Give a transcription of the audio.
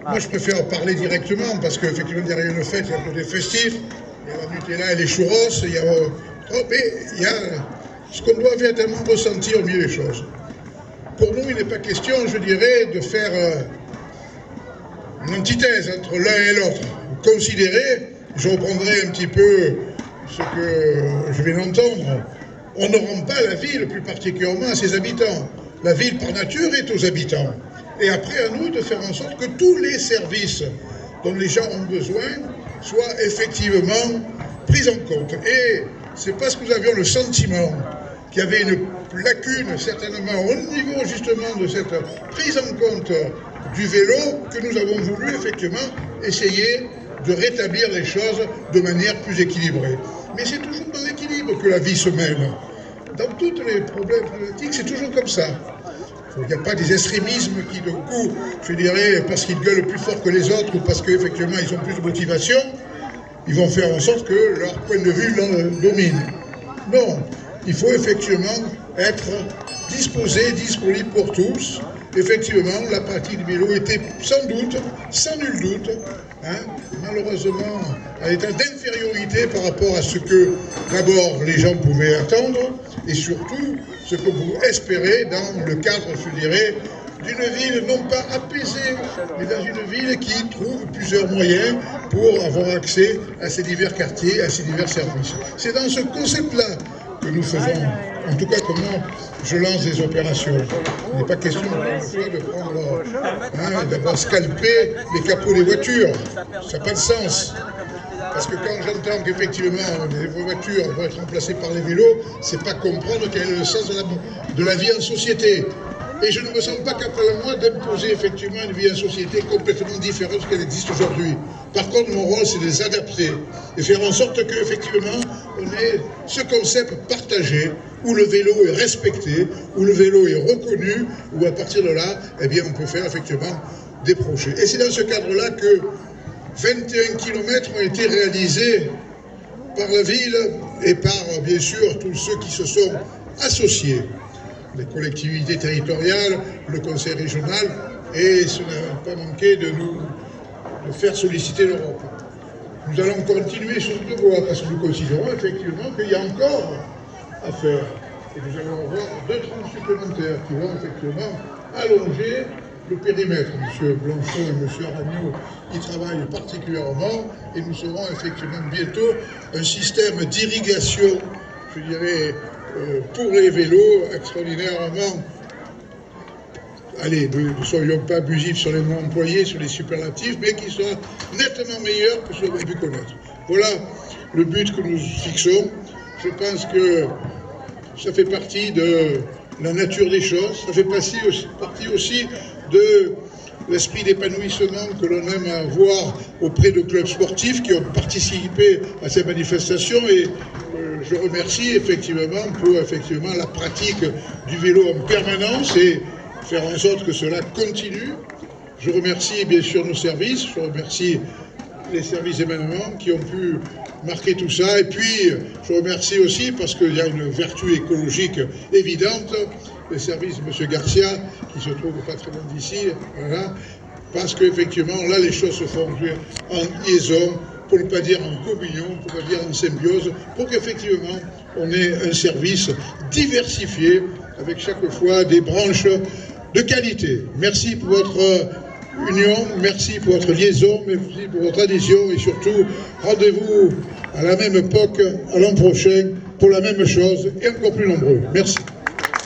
Moi, je préfère parler directement parce qu'effectivement, derrière une fête, il y a un côté festif, il y a la Nutella et les churros, il y a, mais il y a ce qu'on doit véritablement ressentir au milieu des choses. Pour nous, il n'est pas question, je dirais, de faire une antithèse entre l'un et l'autre. Considérer, je reprendrai un petit peu ce que je viens d'entendre, on ne rend pas la ville plus particulièrement à ses habitants. La ville par nature est aux habitants. Et après à nous de faire en sorte que tous les services dont les gens ont besoin soient effectivement pris en compte. Et c'est parce que nous avions le sentiment qu'il y avait une lacune certainement au niveau justement de cette prise en compte du vélo que nous avons voulu effectivement essayer de rétablir les choses de manière plus équilibrée. Mais c'est toujours dans l'équilibre que la vie se mène. Dans tous les problèmes politiques, c'est toujours comme ça. Il n'y a pas des extrémismes qui, de coup, je dirais, parce qu'ils gueulent plus fort que les autres ou parce qu'effectivement ils ont plus de motivation, ils vont faire en sorte que leur point de vue domine. Non, il faut effectivement être disposé, disponible pour tous. Effectivement, la pratique du vélo était sans doute, sans nul doute, malheureusement, à l'état d'infériorité par rapport à ce que, d'abord, les gens pouvaient attendre, et surtout, ce que vous espérez dans le cadre, je dirais, d'une ville non pas apaisée, mais dans une ville qui trouve plusieurs moyens pour avoir accès à ces divers quartiers, à ces divers services. C'est dans ce concept-là que nous faisons, en tout cas comment je lance des opérations. Il n'est pas question de prendre, d'avoir scalpé les capots des voitures. Ça n'a pas de sens. Parce que quand j'entends qu'effectivement les voitures vont être remplacées par les vélos, c'est pas comprendre quel est le sens de la vie en société. Et je ne me sens pas capable, moi, d'imposer effectivement une vie en société complètement différente de ce qu'elle existe aujourd'hui. Par contre, mon rôle, c'est de les adapter et faire en sorte qu'effectivement, on ait ce concept partagé, où le vélo est respecté, où le vélo est reconnu, où à partir de là, eh bien, on peut faire effectivement des projets. Et c'est dans ce cadre-là que 21 km ont été réalisés par la ville et par, bien sûr, tous ceux qui se sont associés. Les collectivités territoriales, le conseil régional, et ce n'a pas manqué de nous faire solliciter l'Europe. Nous allons continuer sur cette voie parce que nous considérons effectivement qu'il y a encore à faire. Et nous allons avoir 2 tranches supplémentaires qui vont effectivement allonger le périmètre. M. Blanchot et M. Aragnaud y travaillent particulièrement et nous serons effectivement bientôt un système d'irrigation, je dirais, pour les vélos extraordinairement, allez, ne soyons pas abusifs sur les noms employés, sur les superlatifs, mais qui soit nettement meilleur que ce qu'on a pu connaître. Voilà le but que nous fixons. Je pense que ça fait partie de la nature des choses, ça fait partie aussi de l'esprit d'épanouissement que l'on aime avoir auprès de clubs sportifs qui ont participé à ces manifestations et je remercie effectivement pour la pratique du vélo en permanence et faire en sorte que cela continue. Je remercie bien sûr nos services, je remercie les services d'émanement qui ont pu marquer tout ça et puis je remercie aussi parce qu'il y a une vertu écologique évidente, les services de M. Garcia qui se trouve pas très loin d'ici, voilà, parce qu'effectivement là les choses se font en liaison, pour ne pas dire en communion, pour ne pas dire en symbiose, pour qu'effectivement on ait un service diversifié avec chaque fois des branches de qualité. Merci pour votre union, merci pour votre liaison, merci pour votre adhésion et surtout rendez-vous à la même époque, à l'an prochain, pour la même chose et encore plus nombreux. Merci.